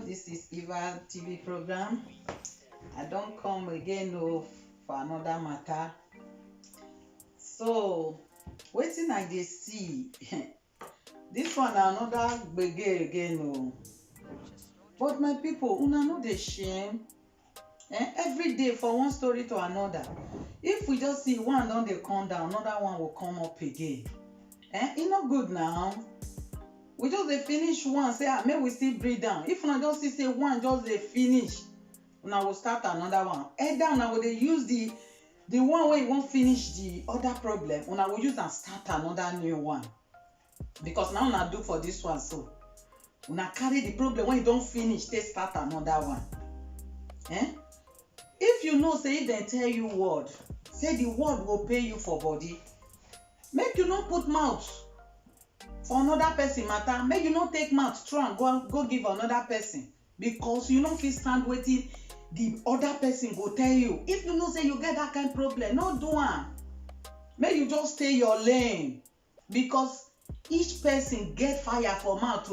this is Eva TV program. I don't come again for another matter. So, wetin I dey see, this one na another gbege again. But my people, una no dey shame. Every day from one story to another. If we just see one don dey come down, another one will come up again. E no good now. We just dey finish one, say make we still breathe down. If una just see say one just dey finish, una go start another one. Either una go dey use the one wey you wan finish the other problem, una go use am start another new one. Because now una do for this one, so una carry the problem when you don finish, take start another one. If you know say if dem tell you word, say the word go pay you for body, make you no put mouth for another person matter. Make you no take mouth throw and go give another person, because you no fit stand wetin the other person go tell you. If you know say you get that kind of problem, no do am. Make you just stay your lane, because each person get fire for mouth.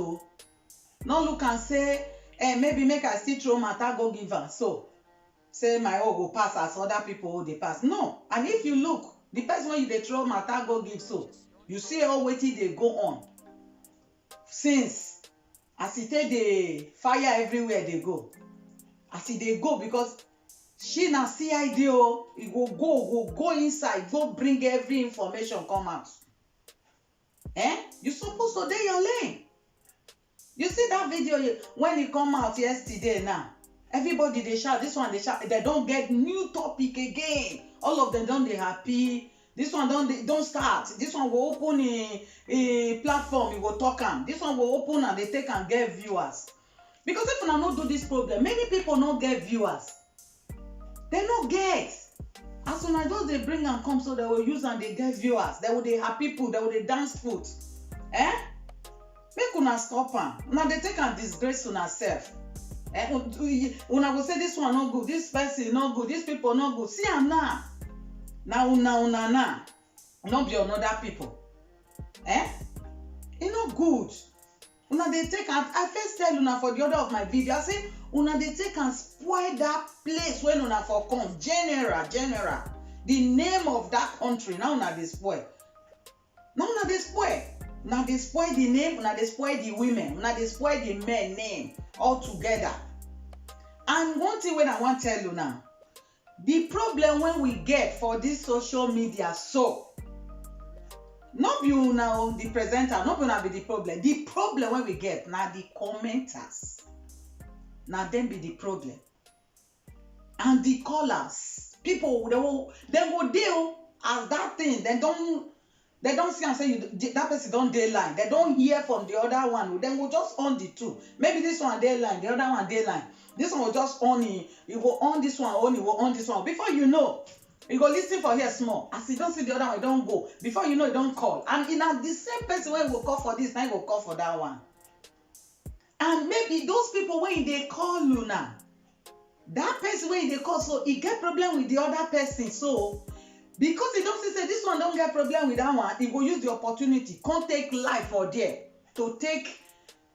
No look and say maybe make I still throw matter go give am, so say my own go pass as other people own dey pass. No. And if you look, the person wey you dey throw matter go give, so you see all wetin dey go on since, as e take dey fire everywhere dey go, as e dey go, because she na CID e go inside, go bring every information come out. You suppose to dey your lane. You see that video when e come out yesterday now, everybody dey shout, this one dey shout, they don get new topic again. All of them don dey happy. This one don start. This one go open a platform, you go talk am. This one go open and they take and get viewers. Because if una no do this problem, many people no get viewers. They no get. As una just dey bring am come, so they will use and they get viewers. They will dey happy people, they will dey dance foot. Make una stop am. Una dey take and disgrace una self. Una go say this one no good, this person no good, these people no good. See am now. Now una now, not be another people. E no good. Una dey take and I first tell una for the order of my video, I say una dey take and spoil that place when una for come. General. The name of that country, now una dey spoil. Now una dey spoil. Una dey spoil the name, una dey spoil the women, una dey spoil the men name all together. And one thing wey I wan tell you now, the problem when we get for this social media, so not be una the presenter, not be una be the problem. The problem when we get now the commenters, now them be the problem, and the callers, people they will deal as that thing. They don't see and say that person don't dey line. They don't hear from the other one. Then will just on the two. Maybe this one dey line, the other one dey line. This one will just on it. You go on this one, on it will on this one. Before you know, you go listen for here small. As you don't see the other one, you don't go. Before you know, you don't call. And in the same person when will call for this, now you will call for that one. And maybe those people when they call you now, that person when they call, so he get problem with the other person. So because he don't say this one don't get problem with that one, he will use the opportunity, can't take life for there to take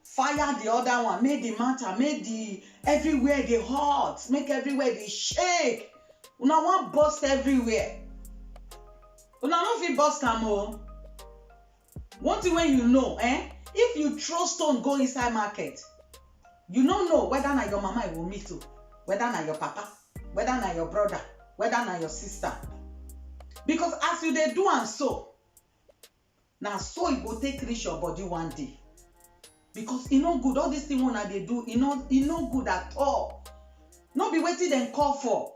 fire the other one, make the matter, make the everywhere they hot, make everywhere they shake. Una want bust everywhere. Una no fit bust am o. One thing when you know, if you throw stone go inside market, you don't know whether na your mama you will meet you, whether na your papa, whether na your brother, whether na your sister. Because as you dey do and so, now so it will take reach your body one day. Because e no good, all this thing una dey do, e no good at all. No be wetin dem call for.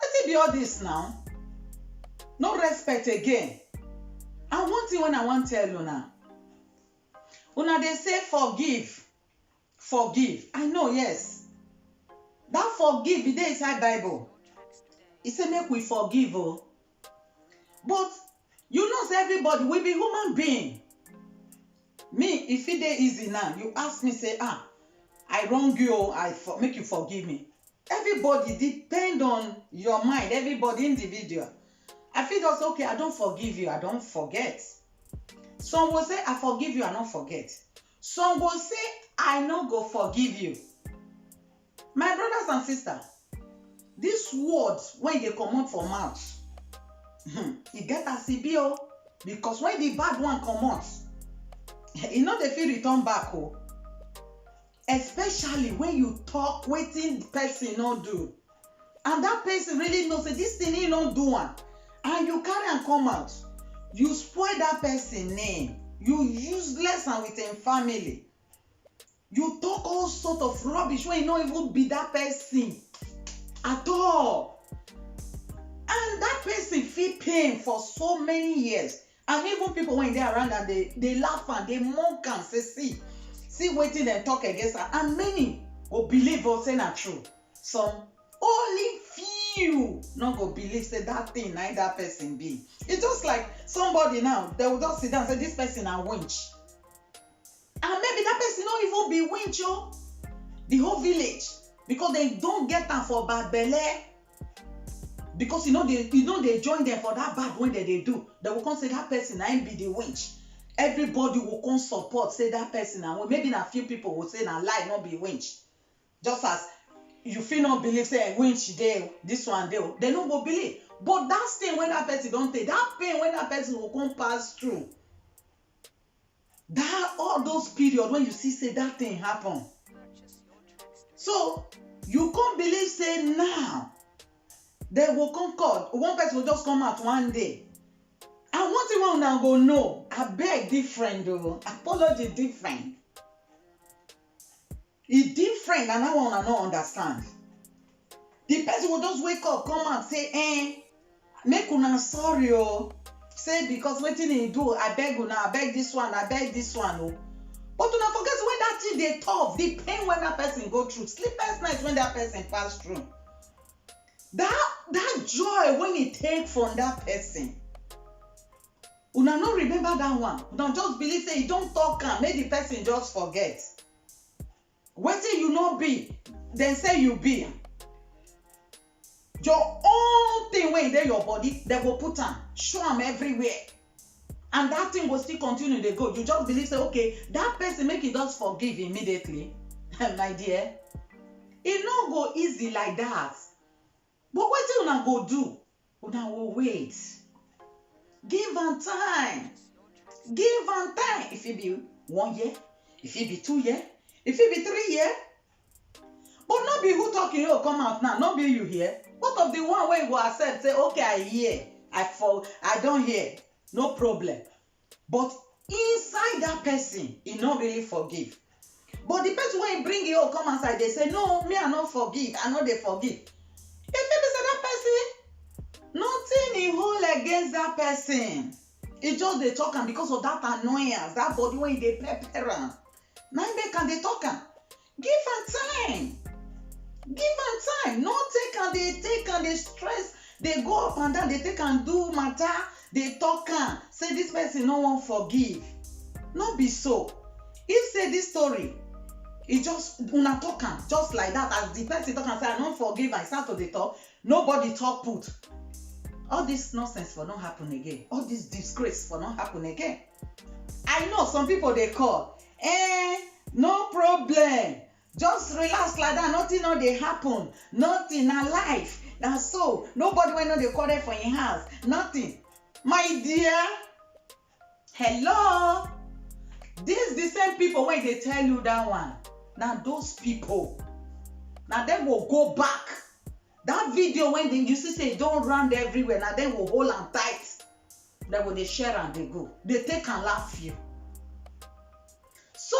Wetin be all this now? No respect again. And one thing when I wan tell you now, una dey say forgive. I know, yes. That forgive, e dey inside Bible. E say make we forgive. But you know say everybody, we be human being. Me, if it dey easy now, you ask me say, I wrong you, make you forgive me. Everybody depend on your mind, everybody individual. I feel just okay, I don't forgive you, I don't forget. Some will say, I forgive you, I don't forget. Some will say, I no go forgive you. My brothers and sisters, this word when they come out for mouth, e get as e be o. Because when the bad one come out, e no dey fit return back o. Especially when you talk wetin the person no do, and that person really know say this thing he no do am, and you carry am come out, you spoil that person name, you useless am with him family, you talk all sort of rubbish when you no even be that person at all, and that person feel pain for so many years, and even people when they around and they laugh and they mock am say see wetin dem talk against her, and many go believe or say na true. Some only few no go believe say that thing na that person be. It's just like somebody now, they will just sit down and say this person na winch, and maybe that person no even be winch o. The whole village, because they don't get am for bad belle, because you know they join them for that bad when they do, they will come say that person na him be the winch. Everybody will come support say that person, and maybe na few people will say na lie, not be winch. Just as you feel not believe say winch there, this one there, they no go believe. But that thing when that person don't take, that pain when that person will come pass through, that all those periods when you see say that thing happen, so you can't believe say now they will come call one person will just come out one day. And one thing one now go no, I beg different though. Apology different. It's different, and that one I don't understand. The person will just wake up, come out, say, make una sorry oh. Say because wetin he do, I beg una, I beg this one oh. But una forget when that thing they tough, the pain when that person go through, sleepless nights when that person pass through. That joy when he take from that person. Una no remember that one. Una just believe say you don't talk am, make the person just forget. Wetin you no be, then say you be. Your own thing when dey your body, they will put am, show am everywhere. And that thing will still continue to go. You just believe say, okay, that person make it just forgive immediately. My dear, it no go easy like that. But wetin una go do? Una will wait. Give am time. Give am time. If it be 1 year, if it be 2 years, if it be 3 years. But not be who talking you come out now, not be you here. What of the one where you go accept, say, okay, I hear, I don't hear, no problem. But inside that person, he not really forgive. But the person when he bring you come outside, they say, no, me I not forgive, I know they forgive. If people say that person, nothing he hold against that person. It's just they talk and because of that annoyance, that body when they prepare am. Now they can they talk am. Give am time. Give am time. No take and they stress. They go up and down. They take and do matter. They talk and say this person no one forgive. Not be so. If say this story, it just una talk am just like that. As the person talk and say I don't forgive, I start to the talk. Nobody talk put. All this nonsense for not happen again. All this disgrace for not happen again. I know some people they call. No problem. Just relax like that. Nothing no they happen. Nothing in life. That's so. Nobody will know they call it for your house. Nothing. My dear. Hello. This the same people when they tell you that one. Now those people. Now they will go back. That video when you see say don't run everywhere. Now they will hold and tight. Then when they share and they go. They take and laugh you. So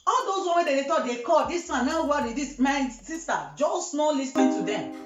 all those ones they thought they call this one, now what is this? My sister, just not listening to them.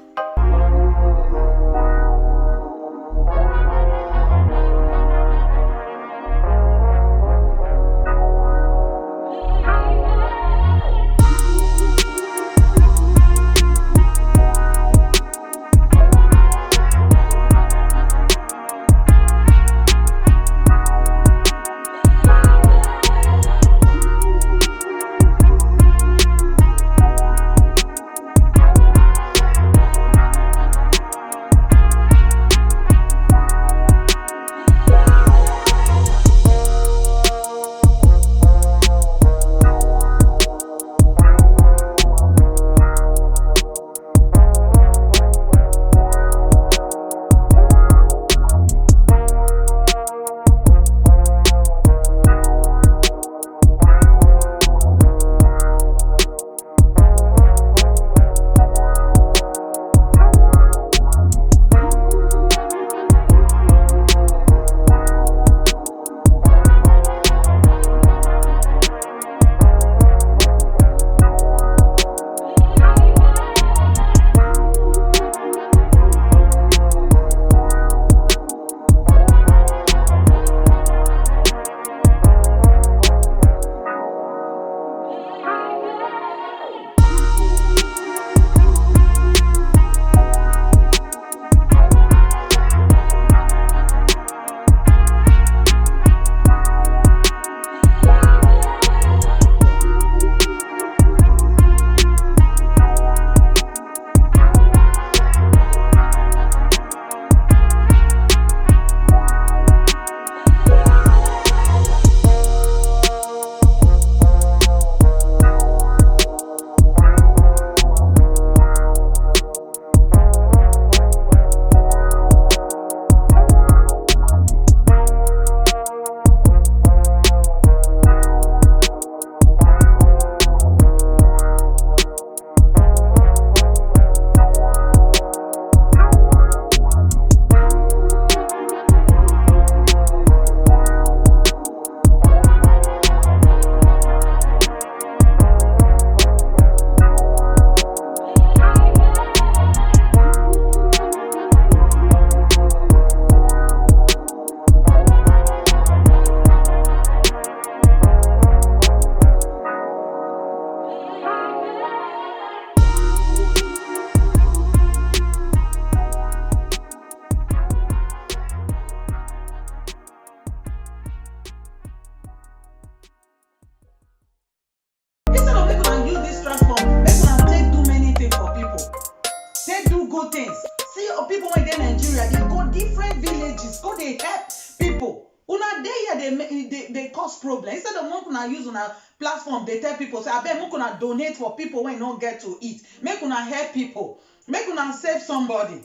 good things. See people when they're in Nigeria, they go different villages, go they help people. Una dey here they cause problem. Instead of make una use una platform, they tell people say abeg make una donate for people when no get to eat. Make una help people. Make una save somebody.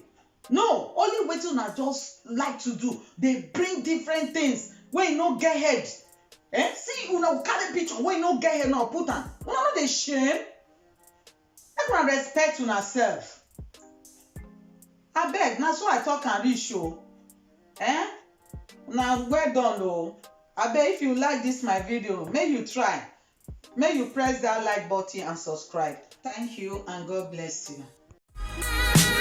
No, only wetin una just like to do. They bring different things wey no get head. See una carry picture wey no get head now put am. Una no dey shame. Make una respect una self. Abeg, na so I talk and reach o. Now well done o. Abeg, if you like this my video, make you try. Make you press that like button and subscribe. Thank you and God bless you.